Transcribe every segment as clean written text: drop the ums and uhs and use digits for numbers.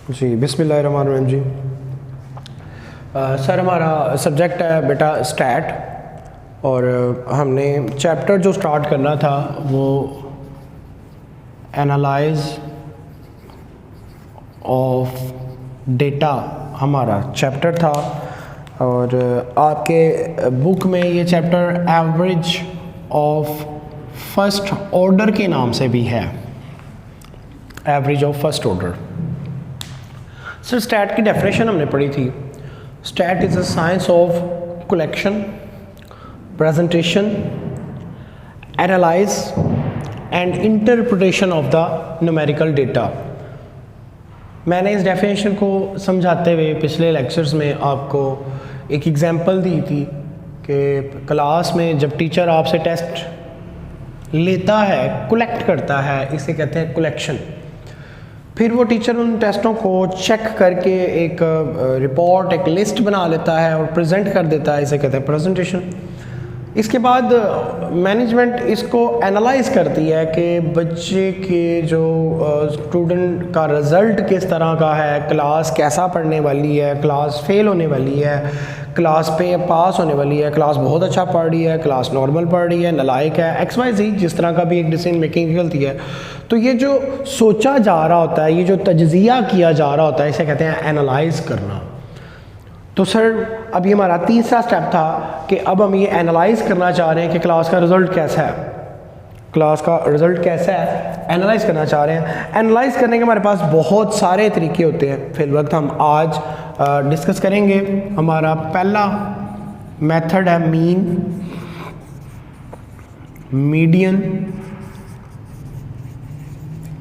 जी बिस्मिल्लाहिर्रहमानिर्रहीम जी। सर हमारा सब्जेक्ट है बेटा स्टैट, और हमने चैप्टर जो स्टार्ट करना था वो एनालाइज ऑफ डेटा हमारा चैप्टर था। और आपके बुक में ये chapter average of first order के नाम से भी है, average of first order. Sir stat की डेफिनेशन हमने पढ़ी थी। Stat is a science of collection, presentation, analyse and interpretation of the numerical data. मैंने इस डेफिनेशन को समझाते हुए पिछले लेक्चर्स में आपको एक एग्जांपल दी थी कि क्लास में जब टीचर आपसे टेस्ट लेता है, कलेक्ट करता है, इसे कहते हैं कलेक्शन। फिर वो टीचर उन टेस्टों को चेक करके एक रिपोर्ट, एक लिस्ट बना लेता है और प्रेजेंट कर देता है, इसे कहते हैं प्रेजेंटेशन। इसके बाद मैनेजमेंट इसको एनालाइज करती है कि बच्चे के जो स्टूडेंट का रिज़ल्ट किस तरह का है, क्लास कैसा पढ़ने वाली है, क्लास फेल होने वाली है, क्लास पे पास होने वाली है, क्लास बहुत अच्छा पढ़ रही है, क्लास नॉर्मल पढ़ रही है, नालायक है, XYZ जिस तरह का भी एक डिसीजन मेकिंग निकलती है। तो ये जो सोचा जा रहा होता है, ये जो तज्जिया किया जा रहा होता है, इसे कहते हैं एनालाइज करना। तो सर अब ये हमारा तीसरा स्टेप था कि अब हम ये एनालाइज करना चाह रहे हैं कि क्लास का रिज़ल्ट कैसा है, क्लास का रिज़ल्ट कैसा है, एनालाइज करना चाह रहे हैं। एनालाइज करने के हमारे पास बहुत सारे तरीके होते हैं, फिलवक्त हम आज डिस्कस करेंगे। हमारा पहला मेथड है mean, median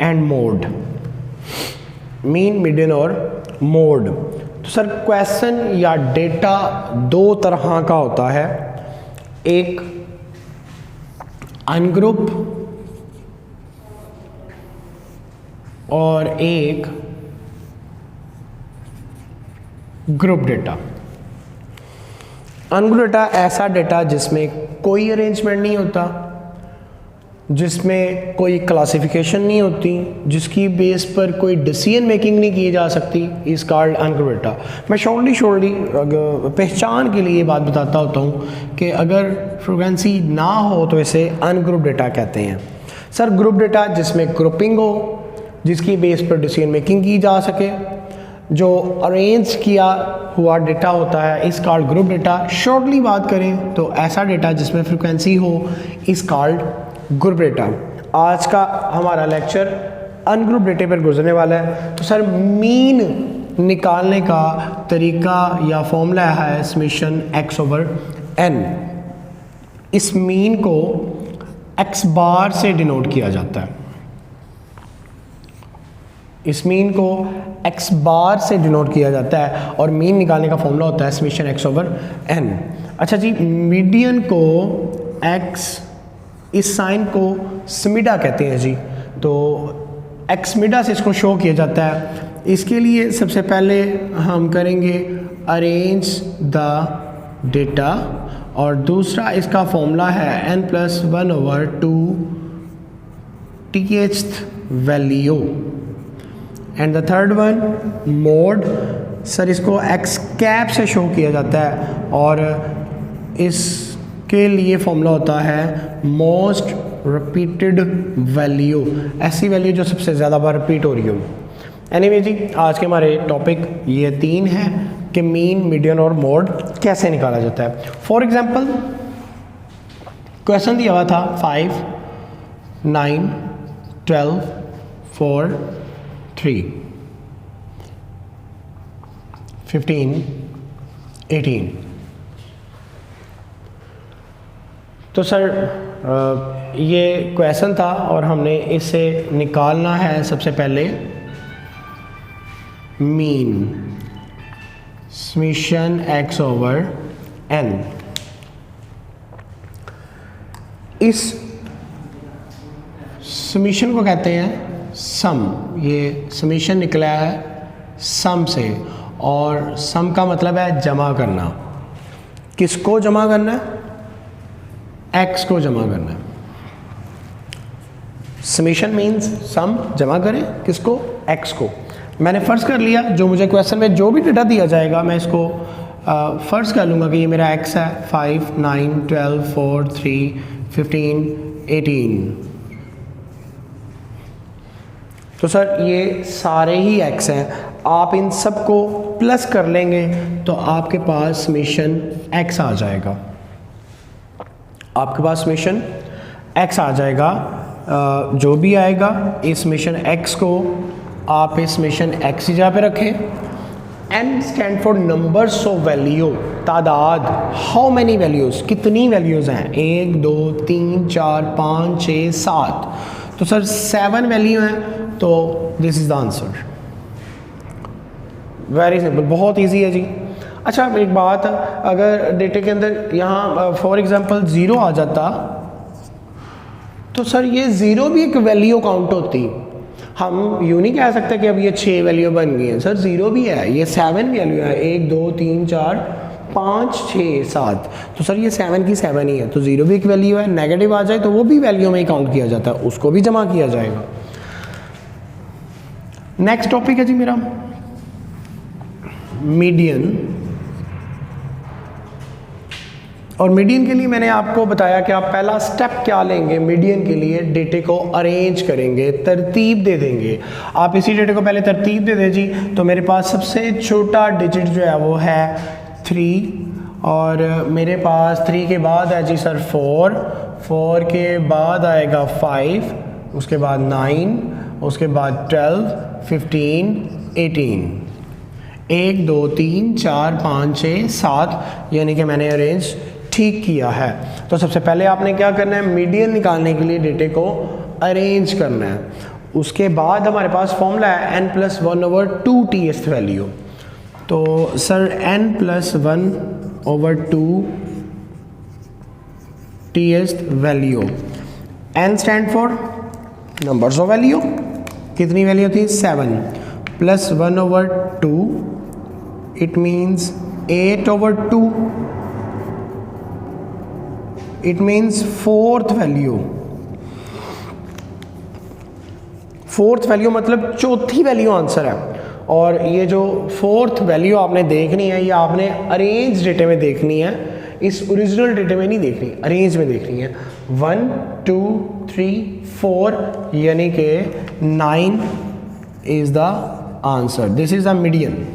and mode. Mean, median और मोड। तो सर क्वेश्चन या डेटा दो तरह का होता है, एक अनग्रुप और एक ग्रुप डेटा। अनग्रुप डेटा ऐसा डेटा जिसमें कोई अरेंजमेंट नहीं होता, जिसमें कोई क्लासिफिकेशन नहीं होती, जिसकी बेस पर कोई डिसीजन मेकिंग नहीं की जा सकती, इस कॉल्ड अनग्रुप डेटा। मैं शॉर्टली पहचान के लिए बात बताता होता हूँ कि अगर फ्रीक्वेंसी ना हो तो इसे अनग्रुप डेटा कहते हैं। सर ग्रुप डेटा जिसमें ग्रुपिंग हो, जिसकी बेस पर डिसीजन मेकिंग की जा सके, जो अरेंज किया हुआ डेटा होता है, इस कॉल्ड ग्रुप डेटा। शॉर्टली बात करें तो ऐसा डेटा जिसमें फ्रीक्वेंसी हो, इस कॉल्ड ग्रुप डेटा। आज का हमारा लेक्चर अनग्रुप डेटा पर गुजरने वाला है। तो सर मीन निकालने का तरीका या फॉर्मूला है समेशन x/n। इस मीन को x बार से डिनोट किया जाता है, इस मीन को x बार से डिनोट किया जाता है, और मीन निकालने का फॉर्मूला होता है समेशन x/n। अच्छा जी, मीडियन को x, इस साइन को स्मिडा कहते हैं जी, तो x मिडा से इसको शो किया जाता है। इसके लिए सबसे पहले हम करेंगे अरेंज द डेटा, और दूसरा इसका फॉर्मूला है n+1/2 tth value, and the third one mod. Sir इसको x कैप से शो किया जाता है, और इसके लिए फॉर्मूला होता है मोस्ट रिपीटेड वैल्यू, ऐसी वैल्यू जो सबसे ज़्यादा बार रिपीट हो रही हो। एनीवे जी, आज के हमारे टॉपिक ये तीन हैं कि मीन, मीडियन और मोड कैसे निकाला जाता है। फॉर एग्जांपल क्वेश्चन दिया हुआ था 5, 9, 12, 4, 3, 15, 18। तो सर ये क्वेश्चन था और हमने इससे निकालना है सबसे पहले मीन, समेशन x/n। इस समेशन को कहते हैं सम। ये समेशन निकला है सम से, और सम का मतलब है जमा करना। किसको जमा करना है? x को जमा करना है। समेशन मीन्स सम, जमा करें किसको? x को। मैंने फ़र्ज़ कर लिया जो मुझे क्वेश्चन में जो भी डेटा दिया जाएगा मैं इसको फ़र्ज़ कर लूँगा कि ये मेरा x है 5, 9, 12, 4, 3, 15, 18। तो सर ये सारे ही x हैं, आप इन सब को प्लस कर लेंगे तो आपके पास समेशन x आ जाएगा, आपके पास समेशन x आ जाएगा। जो भी आएगा इस समेशन x को आप इस समेशन x की जगह पे रखें। n stand for numbers of value, तादाद, हाउ मैनी वैल्यूज़, कितनी वैल्यूज़ हैं, 1 2 3 4 5 6 7। तो सर 7 वैल्यू हैं, तो this is the answer. Very simple, बहुत इजी है जी। अच्छा एक बात, अगर डेटे के अंदर यहाँ फॉर एग्जांपल 0 आ जाता तो सर ये 0 भी एक वैल्यू काउंट होती। हम यूँ नहीं कह सकते कि अब ये 6 वैल्यू बन गई हैं, सर 0 भी है, ये 7 वैल्यू है, 1 2 3 4 5 6 7। तो सर ये 7 की 7 ही है, तो 0 भी एक वैल्यू है। नेगेटिव आ जाए तो वो भी वैल्यू में ही काउंट किया जाता है, उसको भी जमा किया जाएगा। नेक्स्ट टॉपिक है जी मेरा मीडियन। और मीडियन के लिए मैंने आपको बताया कि आप पहला स्टेप क्या लेंगे, मीडियन के लिए डेटे को अरेंज करेंगे, तरतीब दे देंगे। आप इसी डेटे को पहले तरतीब दे दें जी। तो मेरे पास सबसे छोटा डिजिट जो है वो है 3, और मेरे पास 3 के बाद है जी सर 4 के बाद आएगा 5, उसके बाद 9, उसके बाद 12, 15, 18। 1 2 3 4 5 6 7, यानी कि मैंने अरेंज ठीक किया है। तो सबसे पहले आपने क्या करना है, मीडियन निकालने के लिए डेटे को अरेंज करना है। उसके बाद हमारे पास फॉर्मूला है n+1/2 वैल्यू। तो sir n+1/2 value, n stand for numbers of value, कितनी वैल्यू थी 7, +1/2 it means 8/2, it means fourth value. Fourth value मतलब चौथी वैल्यू आंसर है। और ये जो फोर्थ वैल्यू आपने देखनी है, ये आपने अरेंज डेटे में देखनी है, इस ओरिजिनल डेटे में नहीं देखनी, अरेंज में देखनी है। 1 2 3 4 यानी कि 9 is the answer, this is the median.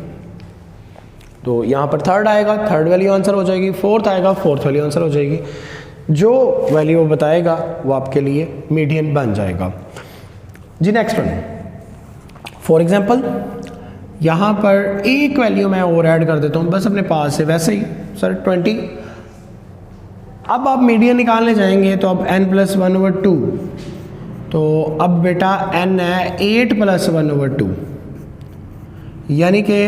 तो यहाँ पर थर्ड आएगा, थर्ड वैल्यू आंसर हो जाएगी, फोर्थ आएगा, फोर्थ वैल्यू आंसर हो जाएगी। जो वैल्यू बताएगा वो आपके लिए मीडियन बन जाएगा जी। नेक्स्ट वन, फॉर एग्जांपल यहाँ पर एक वैल्यू मैं और ऐड कर देता हूँ बस अपने पास से, वैसे ही सर 20। अब आप मीडियन निकालने जाएंगे तो अब n+1/2, तो अब बेटा n है 8+1/2, यानी कि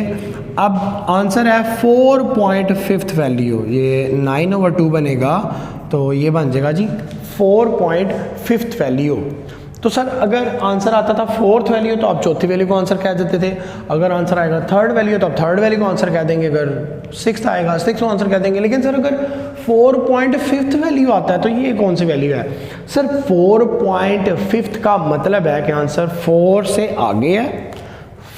अब आंसर है 4.5 वैल्यू, ये 9/2 बनेगा, तो ये बन जाएगा जी 4.5 वैल्यू। तो सर अगर आंसर आता था फोर्थ वैल्यू तो आप चौथी वैल्यू को आंसर कह देते थे, अगर आंसर आएगा थर्ड वैल्यू तो आप थर्ड वैल्यू को आंसर कह देंगे, अगर सिक्स्थ आएगा सिक्स्थ को आंसर कह देंगे। लेकिन सर अगर 4.5 वैल्यू आता है तो ये कौन सी वैल्यू है सर? 4.5 का मतलब है कि आंसर 4 से आगे है,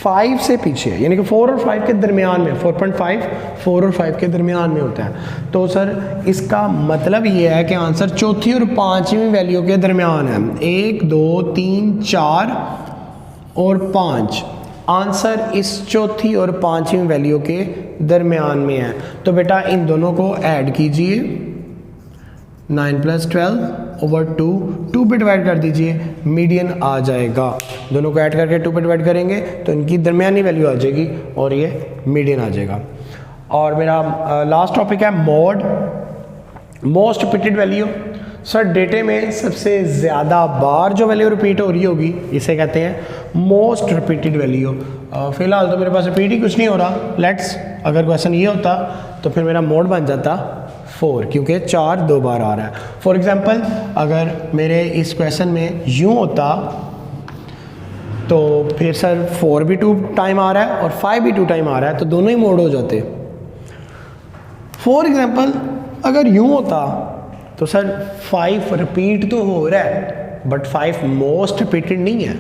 5 से पीछे है, यानी कि 4 और 5 के दरमियान में, 4.5 4 और 5 के दरमियान में होता है। तो सर इसका मतलब ये है कि आंसर चौथी और पांचवी वैल्यू के दरमियान है, 1 2 3 4 और 5, आंसर इस चौथी और पांचवी वैल्यू के दरमियान में है। तो बेटा इन दोनों को ऐड कीजिए, 9+12/2, 2 पे डिवाइड कर दीजिए, मीडियन आ जाएगा। दोनों को ऐड करके 2 पे डिवाइड करेंगे तो इनकी दरमियानी वैल्यू आ जाएगी और ये मीडियन आ जाएगा। और मेरा लास्ट टॉपिक है mode, most repeated value. Sir डेटे में सबसे ज़्यादा बार जो वैल्यू रिपीट हो रही होगी इसे कहते हैं मोस्ट रिपीटेड वैल्यू। फिलहाल तो मेरे पास रिपीट ही कुछ नहीं हो रहा, लेट्स, अगर क्वेश्चन ये होता तो फिर मेरा मोड बन जाता 4, क्योंकि 4 2 बार आ रहा है। फॉर एग्जांपल अगर मेरे इस क्वेश्चन में यूँ होता तो फिर सर 4 भी 2 टाइम आ रहा है और 5 भी 2 टाइम आ रहा है, तो दोनों ही मोड हो जाते। फॉर एग्जांपल अगर यूँ होता तो सर 5 रिपीट तो हो रहा है बट 5 मोस्ट रिपीटेड नहीं है,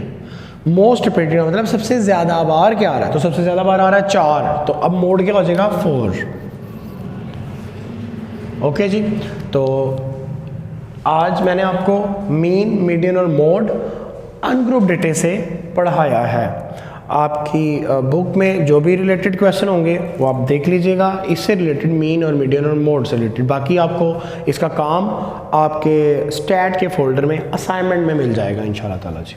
मोस्ट रिपीटेड मतलब सबसे ज़्यादा बार क्या आ रहा है, तो सबसे ज़्यादा बार आ रहा है 4, तो अब मोड क्या हो जाएगा 4। ओके जी, तो आज मैंने आपको मीन, मीडियन और मोड अनग्रुप डेटा से पढ़ाया है। आपकी बुक में जो भी रिलेटेड क्वेश्चन होंगे वो आप देख लीजिएगा, इससे रिलेटेड मीन और मीडियन और मोड से रिलेटेड। बाकी आपको इसका काम आपके स्टैट के फोल्डर में असाइनमेंट में मिल जाएगा इंशाल्लाह ताला जी।